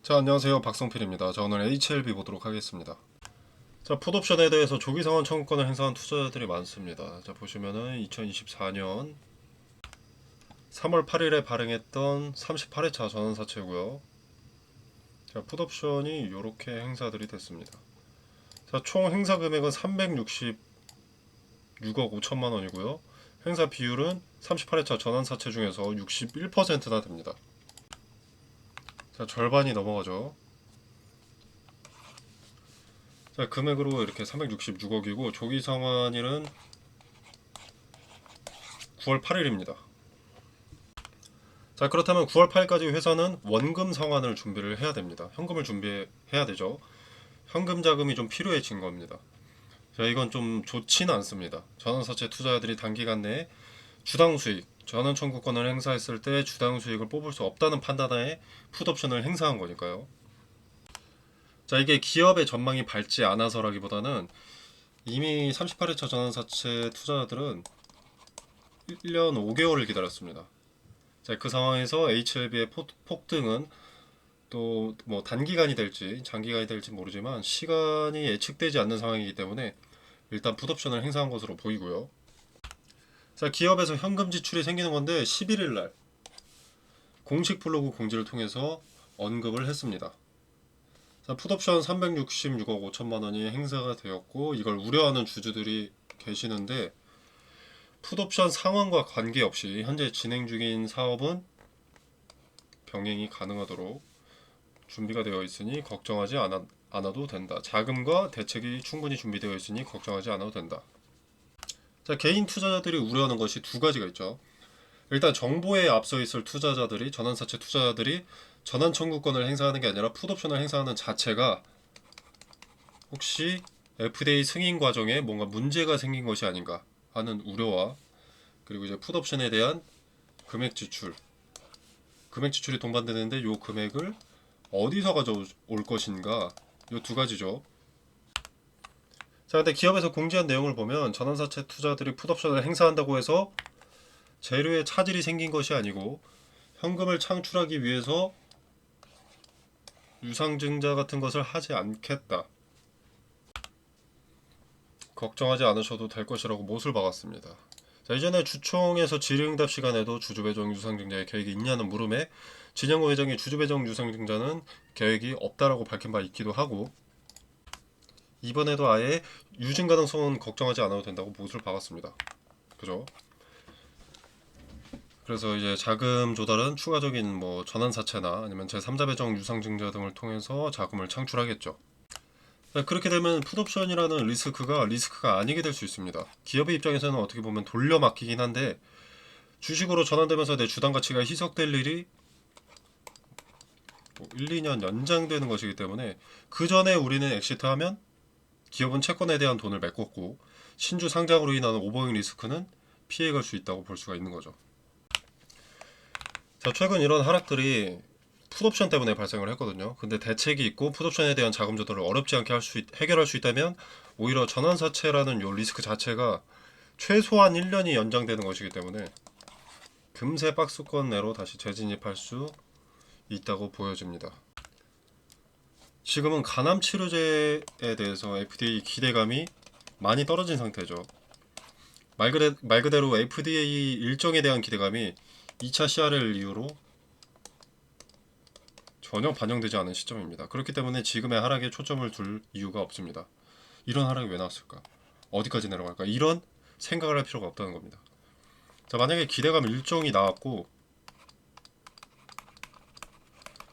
자, 안녕하세요. 박성필입니다. 자, 오늘 HLB 보도록 하겠습니다. 자, 풋옵션에 대해서 조기상환 청구권을 행사한 투자자들이 많습니다. 자, 보시면은 2024년 3월 8일에 발행했던 38회차 전환사채고요. 자, 풋옵션이 이렇게 행사들이 됐습니다. 자, 총 행사 금액은 366억 5천만 원이고요. 행사 비율은 38회차 전환사채 중에서 61%나 됩니다. 자, 절반이 넘어가죠. 자, 금액으로 이렇게 366억이고 조기 상환일은 9월 8일입니다. 자, 그렇다면 9월 8일까지 회사는 원금 상환을 준비를 해야 됩니다. 현금을 준비해야 되죠. 현금 자금이 좀 필요해진 겁니다. 자, 이건 좀 좋지는 않습니다. 전환사채 투자자들이 단기간 내에 주당 수익, 전환 청구권을 행사했을 때 주당 수익을 뽑을 수 없다는 판단하에 풋옵션을 행사한 거니까요. 자, 이게 기업의 전망이 밝지 않아서라기보다는 이미 38회차 전환사채 투자자들은 1년 5개월을 기다렸습니다. 자, 그 상황에서 HLB의 폭등은 또 뭐 단기간이 될지 장기간이 될지 모르지만 시간이 예측되지 않는 상황이기 때문에 일단 풋옵션을 행사한 것으로 보이고요. 자, 기업에서 현금 지출이 생기는 건데 11일 날 공식 블로그 공지를 통해서 언급을 했습니다. 자, 풋옵션 366억 5천만 원이 행사가 되었고 이걸 우려하는 주주들이 계시는데 풋옵션 상황과 관계없이 현재 진행 중인 사업은 병행이 가능하도록 준비가 되어 있으니 걱정하지 않아도 된다. 자금과 대책이 충분히 준비되어 있으니 걱정하지 않아도 된다. 자, 개인 투자자들이 우려하는 것이 두 가지가 있죠. 일단 정보에 앞서 있을 투자자들이 전환사채 투자자들이 전환 청구권을 행사하는 게 아니라 풋옵션을 행사하는 자체가 혹시 FDA 승인 과정에 뭔가 문제가 생긴 것이 아닌가 하는 우려와 그리고 이제 풋옵션에 대한 금액 지출이 동반되는데 이 금액을 어디서 가져올 것인가 이 두 가지죠. 자, 근데 기업에서 공지한 내용을 보면 전환사채 투자들이 풋옵션을 행사한다고 해서 재료에 차질이 생긴 것이 아니고 현금을 창출하기 위해서 유상증자 같은 것을 하지 않겠다. 걱정하지 않으셔도 될 것이라고 못을 박았습니다. 자, 이전에 주총에서 질의응답 시간에도 주주배정 유상증자의 계획이 있냐는 물음에 진영호 회장이 주주배정 유상증자는 계획이 없다라고 밝힌 바 있기도 하고 이번에도 아예 유증 가능성은 걱정하지 않아도 된다고 못을 박았습니다. 그죠? 그래서 이제 자금 조달은 추가적인 뭐 전환사채나 아니면 제3자 배정 유상증자 등을 통해서 자금을 창출하겠죠. 그렇게 되면 풋옵션이라는 리스크가 아니게 될 수 있습니다. 기업의 입장에서는 어떻게 보면 돌려막기긴 한데 주식으로 전환되면서 내 주당 가치가 희석될 일이 뭐 1, 2년 연장되는 것이기 때문에 그 전에 우리는 엑시트하면 기업은 채권에 대한 돈을 메꿨고 신주 상장으로 인한 오버행 리스크는 피해갈 수 있다고 볼 수가 있는 거죠. 자, 최근 이런 하락들이 풋옵션 때문에 발생을 했거든요. 근데 대책이 있고 풋옵션에 대한 자금 조달을 어렵지 않게 해결할 수 있다면 오히려 전환사채라는 요 리스크 자체가 최소한 1년이 연장되는 것이기 때문에 금세 박스권 내로 다시 재진입할 수 있다고 보여집니다. 지금은 간암 치료제에 대해서 FDA 기대감이 많이 떨어진 상태죠. 말 그대로 FDA 일정에 대한 기대감이 2차 CRL 이후로 전혀 반영되지 않은 시점입니다. 그렇기 때문에 지금의 하락에 초점을 둘 이유가 없습니다. 이런 하락이 왜 나왔을까? 어디까지 내려갈까? 이런 생각을 할 필요가 없다는 겁니다. 자, 만약에 기대감 일정이 나왔고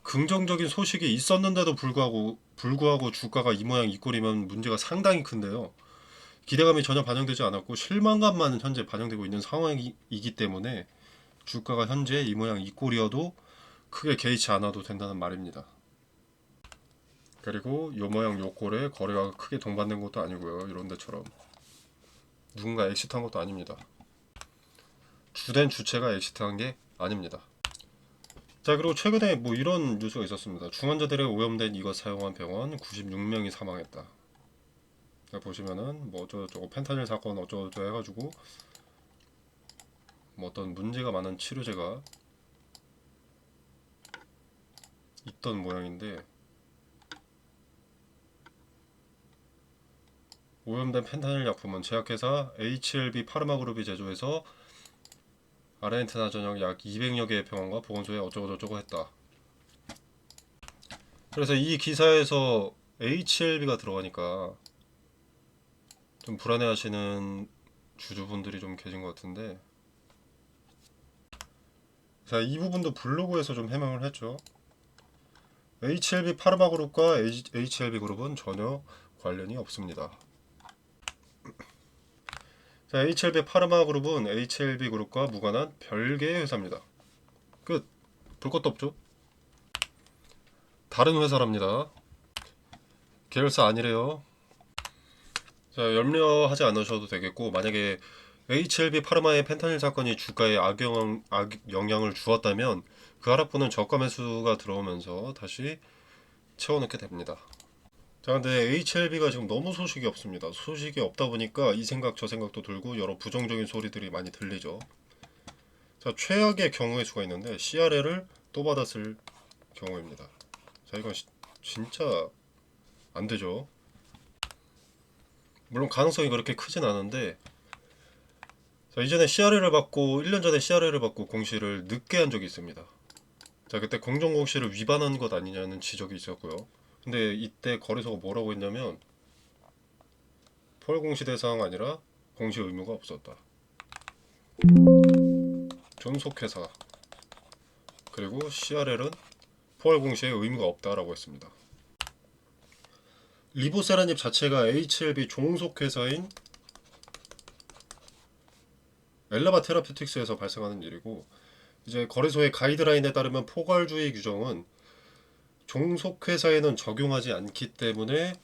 긍정적인 소식이 있었는데도 불구하고 주가가 이 모양 이 꼴이면 문제가 상당히 큰데요. 기대감이 전혀 반영되지 않았고 실망감만 현재 반영되고 있는 상황이기 때문에 주가가 현재 이 모양 이 꼴이어도 크게 개의치 않아도 된다는 말입니다. 그리고 요 모양 요 꼴에 거래가 크게 동반된 것도 아니고요. 이런 데처럼 누군가 엑시트한 것도 아닙니다. 주된 주체가 엑시트한 게 아닙니다. 자, 그리고 최근에 뭐 이런 뉴스가 있었습니다. 중환자들에 오염된 이것 사용한 병원 96명이 사망했다. 보시면은 뭐 어쩌고저쩌고 펜타닐 사건 어쩌고저쩌고 해가지고 뭐 어떤 문제가 많은 치료제가 있던 모양인데 오염된 펜타닐 약품은 제약회사 HLB 파르마그룹이 제조해서 아르헨티나 전역 약 200여 개의 병원과 보건소에 어쩌고저쩌고 했다. 그래서 이 기사에서 HLB가 들어가니까 좀 불안해하시는 주주분들이 좀 계신 것 같은데, 자, 이 부분도 블로그에서 좀 해명을 했죠. HLB 파르마그룹과 HLB 그룹은 전혀 관련이 없습니다. 자, HLB 파르마그룹은 HLB 그룹과 무관한 별개의 회사입니다. 끝. 볼 것도 없죠. 다른 회사랍니다. 계열사 아니래요. 자, 염려하지 않으셔도 되겠고, 만약에 HLB 파르마의 펜타닐 사건이 주가에 악영향을 주었다면 그 하락분은 저가 매수가 들어오면서 다시 채워넣게 됩니다. 자, 근데 HLB가 지금 너무 소식이 없습니다. 소식이 없다 보니까 이 생각 저 생각도 들고 여러 부정적인 소리들이 많이 들리죠. 자, 최악의 경우의 수가 있는데 CRL을 또 받았을 경우입니다. 자, 이건 진짜 안 되죠. 물론 가능성이 그렇게 크진 않은데, 자, 이전에 CRL을 받고 1년 전에 CRL을 받고 공시를 늦게 한 적이 있습니다. 자, 그때 공정공시를 위반한 것 아니냐는 지적이 있었고요. 근데 이때 거래소가 뭐라고 했냐면 포괄 공시 대상 아니라 공시 의무가 없었다. 존속회사 그리고 CRL은 포괄 공시에 의무가 없다라고 했습니다. 리보세라닙 자체가 HLB 종속회사인 엘라바 테라퓨틱스에서 발생하는 일이고, 이제 거래소의 가이드라인에 따르면 포괄주의 규정은 종속회사에는 적용하지 않기 때문에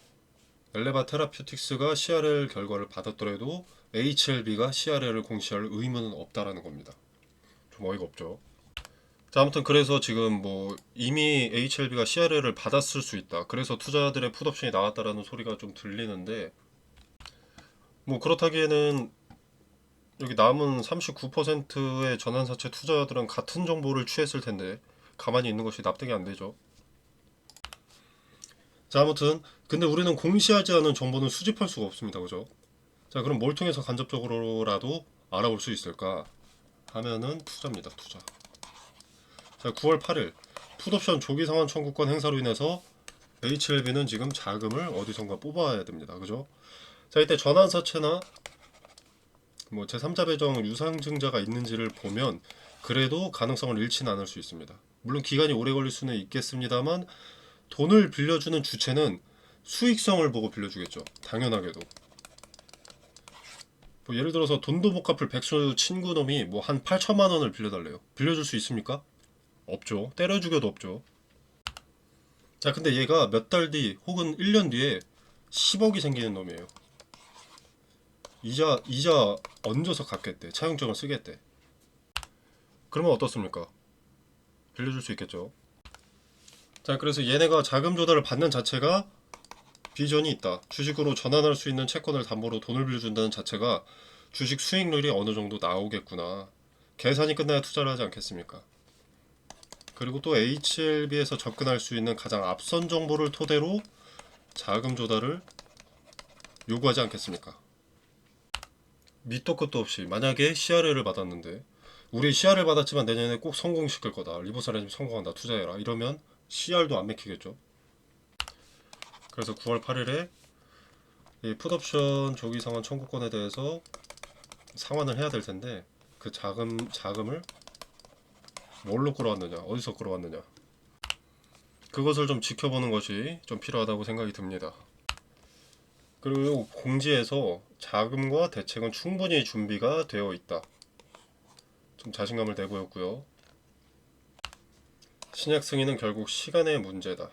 엘레바 테라퓨틱스가 CRL 결과를 받았더라도 HLB가 CRL을 공시할 의무는 없다라는 겁니다. 좀 어이가 없죠. 자, 아무튼 그래서 지금 뭐 이미 HLB가 CRL을 받았을 수 있다. 그래서 투자들의 풋옵션이 나왔다라는 소리가 좀 들리는데, 뭐 그렇다기에는 여기 남은 39%의 전환사채 투자자들은 같은 정보를 취했을 텐데 가만히 있는 것이 납득이 안 되죠. 자, 아무튼 근데 우리는 공시하지 않은 정보는 수집할 수가 없습니다. 그죠? 자, 그럼 뭘 통해서 간접적으로라도 알아볼 수 있을까 하면은 투자입니다. 투자. 자, 9월 8일 풋옵션 조기 상환 청구권 행사로 인해서 HLB는 지금 자금을 어디선가 뽑아야 됩니다. 그죠? 자, 이때 전환사채나 뭐 제3자 배정 유상증자가 있는지를 보면 그래도 가능성을 잃지는 않을 수 있습니다. 물론 기간이 오래 걸릴 수는 있겠습니다만 돈을 빌려주는 주체는 수익성을 보고 빌려주겠죠. 당연하게도. 뭐 예를 들어서 돈도 못 갚을 백수 친구놈이 뭐 한 8천만 원을 빌려달래요. 빌려줄 수 있습니까? 없죠. 때려 죽여도 없죠. 자, 근데 얘가 몇 달 뒤 혹은 1년 뒤에 10억이 생기는 놈이에요. 이자 얹어서 갚겠대. 차용증을 쓰겠대. 그러면 어떻습니까? 빌려줄 수 있겠죠. 자, 그래서 얘네가 자금 조달을 받는 자체가 비전이 있다. 주식으로 전환할 수 있는 채권을 담보로 돈을 빌려준다는 자체가 주식 수익률이 어느 정도 나오겠구나. 계산이 끝나야 투자를 하지 않겠습니까? 그리고 또 HLB에서 접근할 수 있는 가장 앞선 정보를 토대로 자금 조달을 요구하지 않겠습니까? 밑도 끝도 없이 만약에 CRL을 받았는데 우리 CRL 받았지만 내년에 꼭 성공시킬 거다. 리보사라님 성공한다. 투자해라. 이러면 CR도 안 맥히겠죠. 그래서 9월 8일에 이 풋옵션 조기 상환 청구권에 대해서 상환을 해야 될 텐데 그 자금을 뭘로 끌어왔느냐, 어디서 끌어왔느냐, 그것을 좀 지켜보는 것이 좀 필요하다고 생각이 듭니다. 그리고 공지에서 자금과 대책은 충분히 준비가 되어 있다. 좀 자신감을 내보였고요. 신약 승인은 결국 시간의 문제다.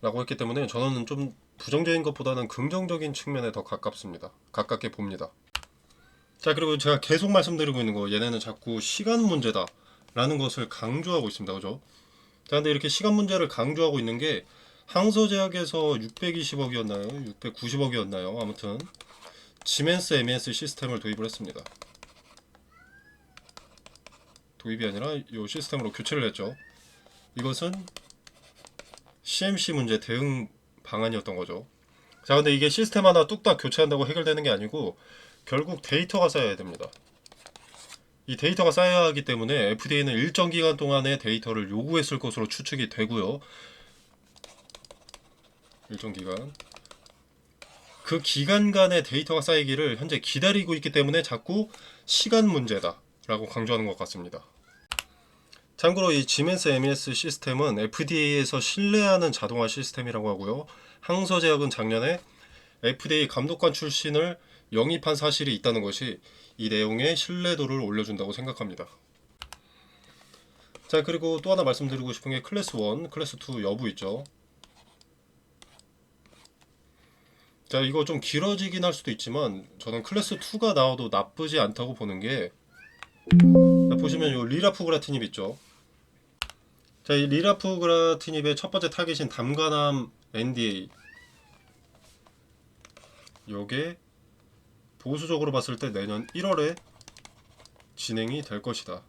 라고 했기 때문에 저는 좀 부정적인 것보다는 긍정적인 측면에 더 가깝게 봅니다. 자, 그리고 제가 계속 말씀드리고 있는 거, 얘네는 자꾸 시간 문제다 라는 것을 강조하고 있습니다. 그죠? 자, 근데 이렇게 시간 문제를 강조하고 있는 게 항소제약에서 620억이었나요? 690억이었나요? 아무튼 지멘스 MES 시스템을 도입을 했습니다. 도입이 아니라 이 시스템으로 교체를 했죠. 이것은 CMC 문제 대응 방안이었던 거죠. 자, 근데 이게 시스템 하나 뚝딱 교체한다고 해결되는 게 아니고 결국 데이터가 쌓여야 됩니다. 이 데이터가 쌓여야 하기 때문에 FDA는 일정 기간 동안의 데이터를 요구했을 것으로 추측이 되고요. 일정 기간. 그 기간간의 데이터가 쌓이기를 현재 기다리고 있기 때문에 자꾸 시간 문제다 라고 강조하는 것 같습니다. 참고로 이 지멘스 MES 시스템은 FDA에서 신뢰하는 자동화 시스템이라고 하고요. 항서제약은 작년에 FDA 감독관 출신을 영입한 사실이 있다는 것이 이 내용의 신뢰도를 올려준다고 생각합니다. 자, 그리고 또 하나 말씀드리고 싶은 게 클래스 1, 클래스 2 여부 있죠. 자, 이거 좀 길어지긴 할 수도 있지만 저는 클래스 2가 나와도 나쁘지 않다고 보는 게, 자, 보시면 요 리라푸그라티닙 있죠. 자, 이 리라푸그라티닙의 첫 번째 타깃인 담간암 NDA, 요게 보수적으로 봤을 때 내년 1월에 진행이 될 것이다.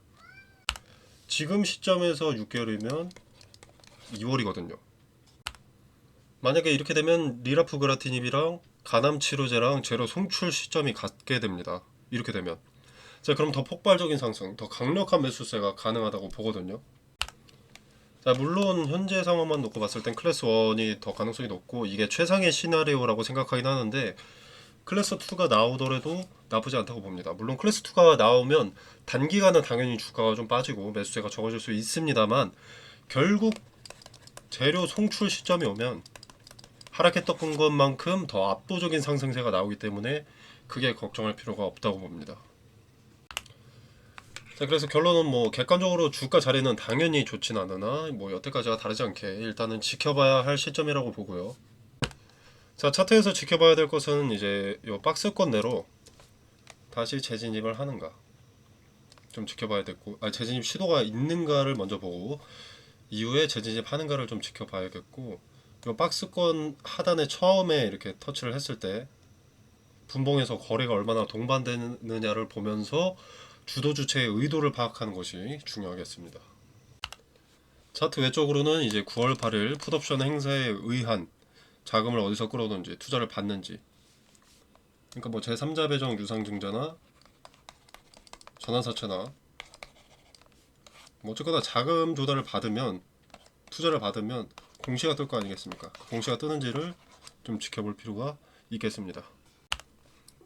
지금 시점에서 6개월이면 2월이거든요. 만약에 이렇게 되면 리라푸그라티닙이랑 간암 치료제랑 제로 송출 시점이 같게 됩니다. 이렇게 되면, 자, 그럼 더 폭발적인 상승, 더 강력한 매수세가 가능하다고 보거든요. 자, 물론 현재 상황만 놓고 봤을 땐 클래스 1이 더 가능성이 높고 이게 최상의 시나리오라고 생각하긴 하는데, 클래스 2가 나오더라도 나쁘지 않다고 봅니다. 물론 클래스 2가 나오면 단기간은 당연히 주가가 좀 빠지고 매수세가 적어질 수 있습니다만, 결국 재료 송출 시점이 오면 하락했던 것만큼 더 압도적인 상승세가 나오기 때문에 크게 걱정할 필요가 없다고 봅니다. 자, 그래서 결론은 뭐 객관적으로 주가 자리는 당연히 좋진 않으나 뭐 여태까지와 다르지 않게 일단은 지켜봐야 할 시점이라고 보고요. 자, 차트에서 지켜봐야 될 것은 이제 요 박스권 내로 다시 재진입을 하는가 좀 지켜봐야 됐고, 재진입 시도가 있는가를 먼저 보고 이후에 재진입 하는가를 좀 지켜봐야겠고, 요 박스권 하단에 처음에 이렇게 터치를 했을 때 분봉에서 거래가 얼마나 동반되느냐를 보면서 주도 주체의 의도를 파악하는 것이 중요하겠습니다. 차트 외적으로는 이제 9월 8일 풋옵션 행사에 의한 자금을 어디서 끌어오는지, 투자를 받는지, 그러니까 뭐 제3자 배정 유상증자나 전환사채나 뭐 어쨌거나 자금 조달을 받으면, 투자를 받으면 공시가 뜰 거 아니겠습니까? 그 공시가 뜨는지를 좀 지켜볼 필요가 있겠습니다.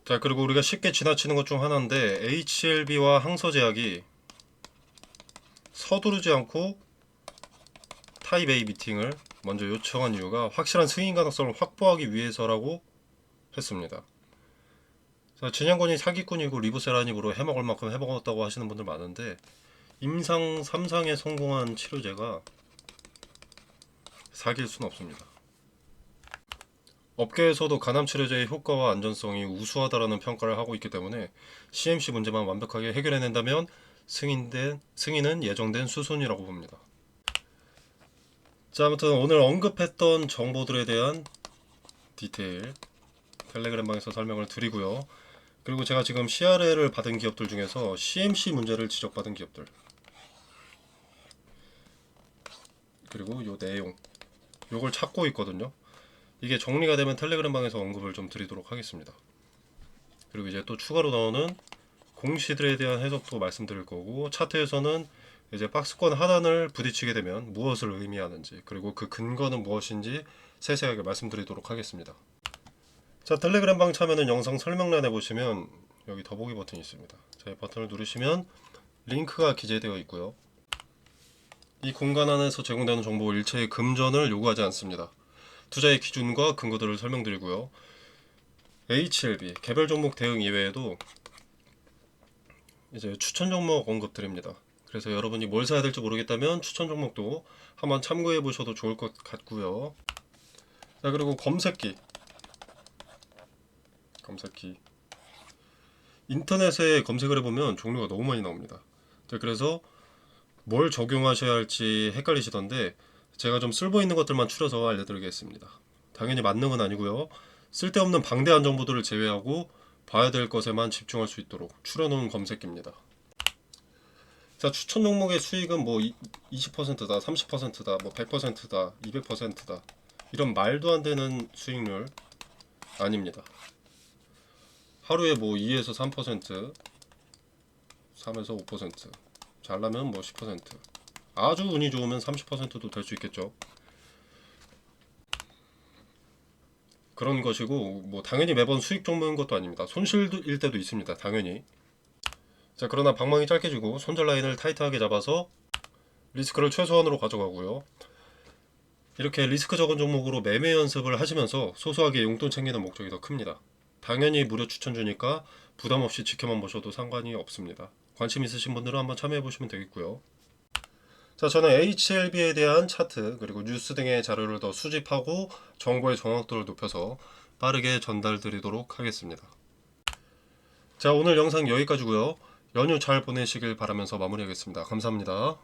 자, 그리고 우리가 쉽게 지나치는 것 중 하나인데 HLB와 항서제약이 서두르지 않고 타입 A 미팅을 먼저 요청한 이유가 확실한 승인 가능성을 확보하기 위해서라고 했습니다. 자, 진양권이 사기꾼이고 리보세라닙으로 해먹을 만큼 해먹었다고 하시는 분들 많은데, 임상 3상에 성공한 치료제가 사기일 수는 없습니다. 업계에서도 간암 치료제의 효과와 안전성이 우수하다라는 평가를 하고 있기 때문에 CMC 문제만 완벽하게 해결해낸다면 승인은 예정된 수순이라고 봅니다. 자, 아무튼 오늘 언급했던 정보들에 대한 디테일 텔레그램 방에서 설명을 드리고요. 그리고 제가 지금 CRL을 받은 기업들 중에서 CMC 문제를 지적받은 기업들, 그리고 요 내용, 요걸 찾고 있거든요. 이게 정리가 되면 텔레그램 방에서 언급을 좀 드리도록 하겠습니다. 그리고 이제 또 추가로 나오는 공시들에 대한 해석도 말씀드릴 거고, 차트에서는 이제 박스권 하단을 부딪히게 되면 무엇을 의미하는지, 그리고 그 근거는 무엇인지 세세하게 말씀드리도록 하겠습니다. 자, 텔레그램 방 참여는 영상 설명란에 보시면 여기 더보기 버튼이 있습니다. 자, 이 버튼을 누르시면 링크가 기재되어 있고요. 이 공간 안에서 제공되는 정보 일체의 금전을 요구하지 않습니다. 투자의 기준과 근거들을 설명드리고요. HLB 개별 종목 대응 이외에도 이제 추천 종목 언급드립니다. 그래서 여러분이 뭘 사야 될지 모르겠다면 추천 종목도 한번 참고해 보셔도 좋을 것 같고요. 자, 그리고 검색기 인터넷에 검색을 해보면 종류가 너무 많이 나옵니다. 자, 그래서 뭘 적용하셔야 할지 헷갈리시던데 제가 좀 쓸모 있는 것들만 추려서 알려드리겠습니다. 당연히 만능은 아니고요. 쓸데없는 방대한 정보들을 제외하고 봐야 될 것에만 집중할 수 있도록 추려놓은 검색기입니다. 자, 추천 종목의 수익은 뭐 20%다, 30%다, 뭐 100%다, 200%다. 이런 말도 안 되는 수익률 아닙니다. 하루에 뭐 2에서 3%, 3에서 5%, 잘나면 뭐 10%, 아주 운이 좋으면 30%도 될 수 있겠죠. 그런 것이고, 뭐 당연히 매번 수익 종목인 것도 아닙니다. 손실일 때도 있습니다. 당연히. 자, 그러나 방망이 짧게 주고 손절 라인을 타이트하게 잡아서 리스크를 최소한으로 가져가고요. 이렇게 리스크 적은 종목으로 매매 연습을 하시면서 소소하게 용돈 챙기는 목적이 더 큽니다. 당연히 무료 추천 주니까 부담 없이 지켜만 보셔도 상관이 없습니다. 관심 있으신 분들은 한번 참여해 보시면 되겠고요. 자, 저는 HLB에 대한 차트 그리고 뉴스 등의 자료를 더 수집하고 정보의 정확도를 높여서 빠르게 전달드리도록 하겠습니다. 자, 오늘 영상 여기까지고요. 연휴 잘 보내시길 바라면서 마무리하겠습니다. 감사합니다.